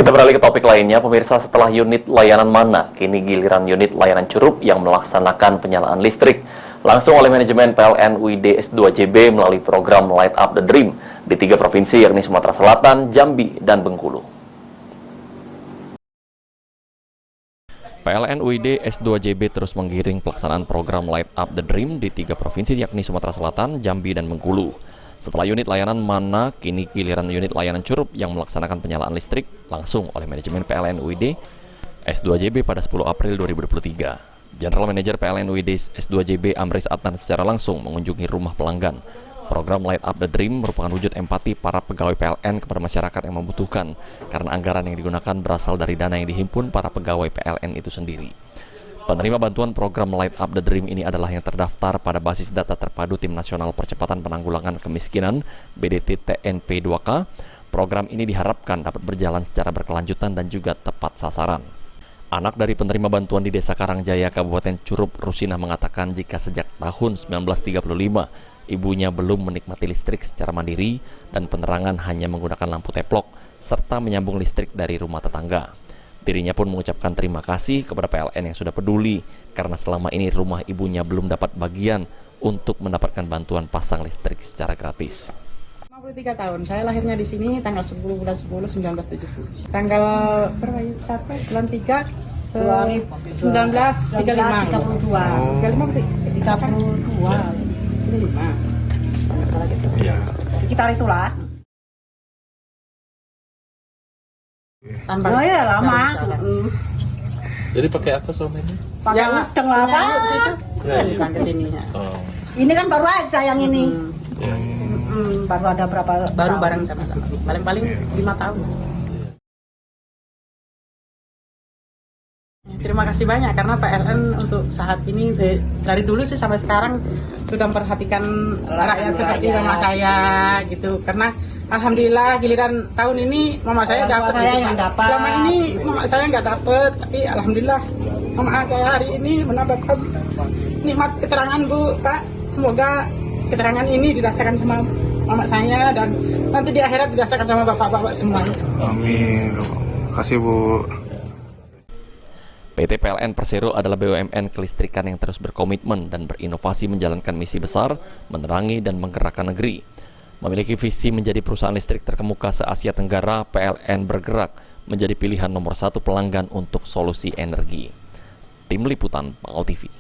Kita beralih ke topik lainnya, pemirsa. Setelah unit layanan Mana, kini giliran unit layanan Curup yang melaksanakan penyalaan listrik langsung oleh manajemen PLN UID S2JB melalui program Light Up the Dream di 3 provinsi, yakni Sumatera Selatan, Jambi, dan Bengkulu. PLN UID S2JB terus menggiring pelaksanaan program Light Up the Dream di 3 provinsi, yakni Sumatera Selatan, Jambi, dan Bengkulu. Setelah unit layanan Mana, kini giliran unit layanan Curup yang melaksanakan penyalaan listrik langsung oleh manajemen PLN UID S2JB pada 10 April 2023. General Manager PLN UID S2JB Amris Adnan secara langsung mengunjungi rumah pelanggan. Program Light Up the Dream merupakan wujud empati para pegawai PLN kepada masyarakat yang membutuhkan, karena anggaran yang digunakan berasal dari dana yang dihimpun para pegawai PLN itu sendiri. Penerima bantuan program Light Up the Dream ini adalah yang terdaftar pada basis data terpadu Tim Nasional Percepatan Penanggulangan Kemiskinan (BDT TNP 2K). Program ini diharapkan dapat berjalan secara berkelanjutan dan juga tepat sasaran. Anak dari penerima bantuan di Desa Karangjaya, Kabupaten Curup, Rusinah, mengatakan jika sejak tahun 1935 ibunya belum menikmati listrik secara mandiri dan penerangan hanya menggunakan lampu teplok serta menyambung listrik dari rumah tetangga. Dirinya pun mengucapkan terima kasih kepada PLN yang sudah peduli karena selama ini rumah ibunya belum dapat bagian untuk mendapatkan bantuan pasang listrik secara gratis. 53 tahun, saya lahirnya di sini tanggal 10 bulan 10 1970. Tanggal berapa ya? 1 bulan 3 1935. 32. 35. Sekitar itulah. Oh ya lama. Jadi pakai apa selama ini? Pakai udang lah apa? Ke sini ya. Oh. Ini kan baru aja yang ini. Baru ada berapa? Baru bareng sama-sama. Paling-paling 5 tahun. Terima kasih banyak karena PLN untuk saat ini dari dulu sih sampai sekarang sudah memperhatikan rakyat seperti mama saya gitu. Karena alhamdulillah giliran tahun ini mama saya dapat. Selama ini mama saya nggak dapat, tapi alhamdulillah mama saya hari ini mendapatkan nikmat keterangan Bu, Pak. Semoga keterangan ini dirasakan sama mama saya dan nanti di akhirat dirasakan sama bapak-bapak semua. Amin. Terima kasih Bu. PT PLN Persero adalah BUMN kelistrikan yang terus berkomitmen dan berinovasi menjalankan misi besar, menerangi dan menggerakkan negeri. Memiliki visi menjadi perusahaan listrik terkemuka se-Asia Tenggara, PLN bergerak menjadi pilihan nomor 1 pelanggan untuk solusi energi. Tim Liputan, Pangau TV.